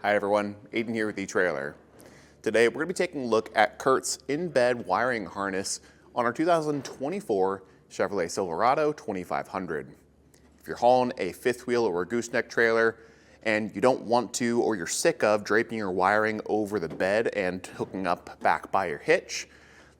Hi everyone, Aiden here with etrailer. Today we're going to be taking a look at Curt's in-bed wiring harness on our 2024 Chevrolet Silverado 2500. If you're hauling a fifth wheel or a gooseneck trailer and you don't want to, or you're sick of draping your wiring over the bed and hooking up back by your hitch,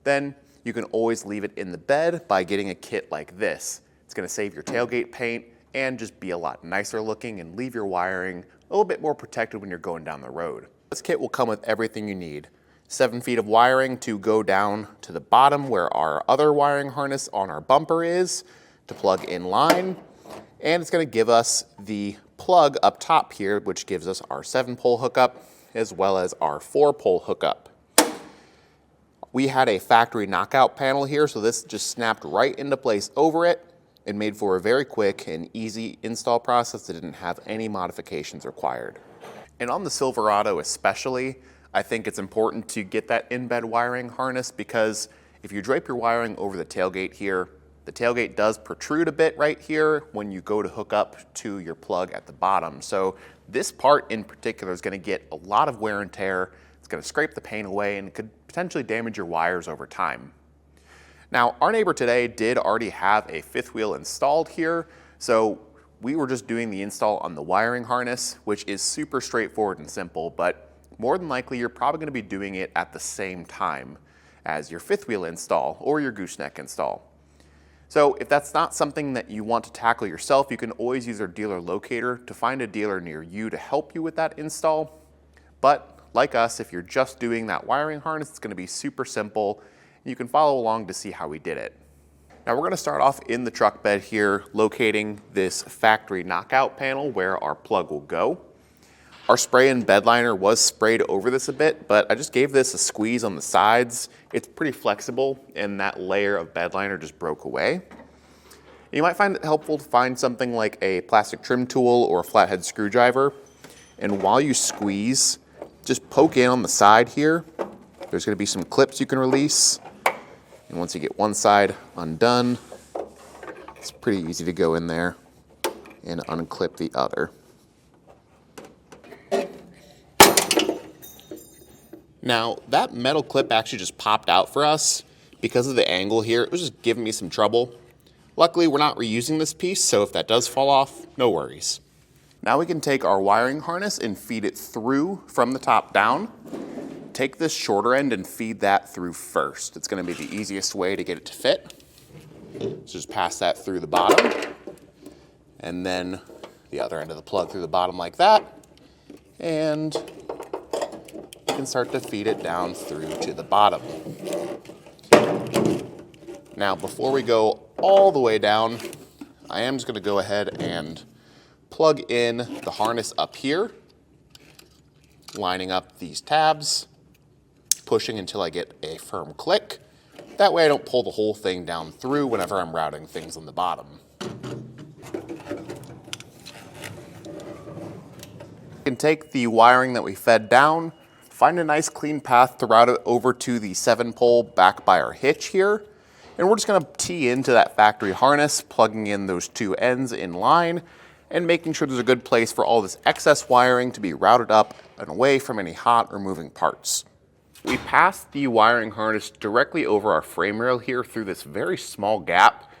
then you can always leave it in the bed by getting a kit like this. It's going to save your tailgate paint and just be a lot nicer looking and leave your wiring a little bit more protected when you're going down the road. This kit will come with everything you need. 7 feet of wiring to go down to the bottom where our other wiring harness on our bumper is to plug in line. And it's going to give us the plug up top here, which gives us our 7-pole hookup as well as our 4-pole hookup. We had a factory knockout panel here, so this just snapped right into place over it. It made for a very quick and easy install process that didn't have any modifications required. And on the Silverado especially, I think it's important to get that in-bed wiring harness because if you drape your wiring over the tailgate here, the tailgate does protrude a bit right here when you go to hook up to your plug at the bottom. So this part in particular is going to get a lot of wear and tear. It's going to scrape the paint away and it could potentially damage your wires over time. Now, our neighbor today did already have a fifth wheel installed here, so we were just doing the install on the wiring harness, which is super straightforward and simple, but more than likely you're probably going to be doing it at the same time as your fifth wheel install or your gooseneck install. So if that's not something that you want to tackle yourself, you can always use our dealer locator to find a dealer near you to help you with that install. But like us, if you're just doing that wiring harness, it's going to be super simple. You can follow along to see how we did it. Now we're going to start off in the truck bed here, locating this factory knockout panel where our plug will go. Our spray and bed liner was sprayed over this a bit, but I just gave this a squeeze on the sides. It's pretty flexible and that layer of bed liner just broke away. You might find it helpful to find something like a plastic trim tool or a flathead screwdriver. And while you squeeze, just poke in on the side here. There's going to be some clips you can release. And once you get one side undone, it's pretty easy to go in there and unclip the other. Now, that metal clip actually just popped out for us because of the angle here. It was just giving me some trouble. Luckily, we're not reusing this piece, so if that does fall off, no worries. Now we can take our wiring harness and feed it through from the top down. Take this shorter end and feed that through first. It's going to be the easiest way to get it to fit. So just pass that through the bottom, and then the other end of the plug through the bottom like that, and you can start to feed it down through to the bottom. Now before we go all the way down, I am just going to go ahead and plug in the harness up here, lining up these tabs, pushing until I get a firm click. That way I don't pull the whole thing down through whenever I'm routing things on the bottom. You can take the wiring that we fed down, find a nice clean path to route it over to the 7-pole back by our hitch here. And we're just going to tee into that factory harness, plugging in those 2 ends in line and making sure there's a good place for all this excess wiring to be routed up and away from any hot or moving parts. We passed the wiring harness directly over our frame rail here through this very small gap.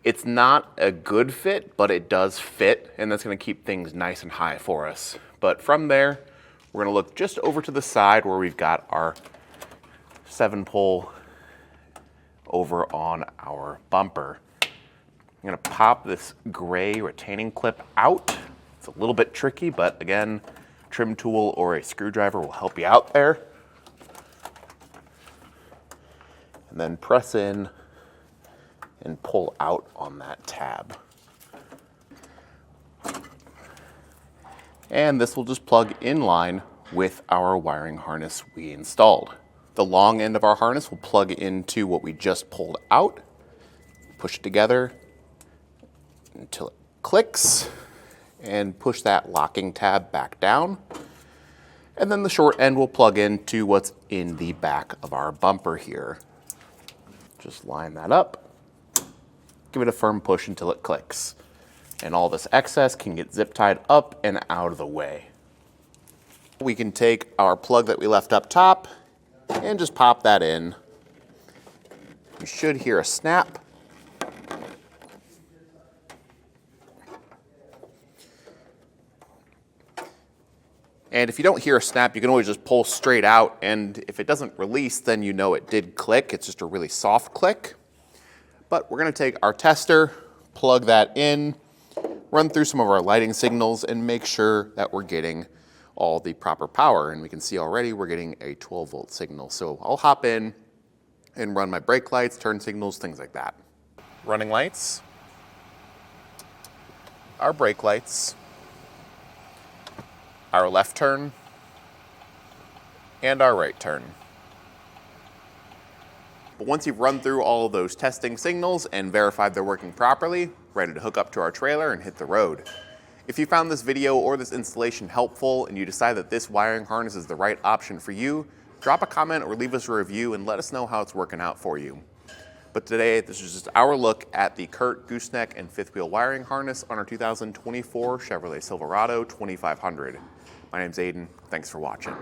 It's not a good fit, but it does fit, and that's going to keep things nice and high for us. But from there, we're going to look just over to the side where we've got our 7-pole over on our bumper. I'm going to pop this gray retaining clip out. It's a little bit tricky, but again, trim tool or a screwdriver will help you out there. And then press in and pull out on that tab. And this will just plug in line with our wiring harness we installed. The long end of our harness will plug into what we just pulled out, push it together until it clicks, and push that locking tab back down. And then the short end will plug into what's in the back of our bumper here. Just line that up, give it a firm push until it clicks. And all this excess can get zip tied up and out of the way. We can take our plug that we left up top and just pop that in. You should hear a snap. And if you don't hear a snap, you can always just pull straight out, and if it doesn't release, then you know it did click. It's just a really soft click. But we're gonna take our tester, plug that in, run through some of our lighting signals, and make sure that we're getting all the proper power. And we can see already we're getting a 12-volt signal. So I'll hop in and run my brake lights, turn signals, things like that. Running lights, our brake lights, our left turn, and our right turn. But once you've run through all of those testing signals and verified they're working properly, ready to hook up to our trailer and hit the road. If you found this video or this installation helpful and you decide that this wiring harness is the right option for you, drop a comment or leave us a review and let us know how it's working out for you. But today, this is just our look at the Curt gooseneck and fifth wheel wiring harness on our 2024 Chevrolet Silverado 2500. My name's Aiden. Thanks for watching.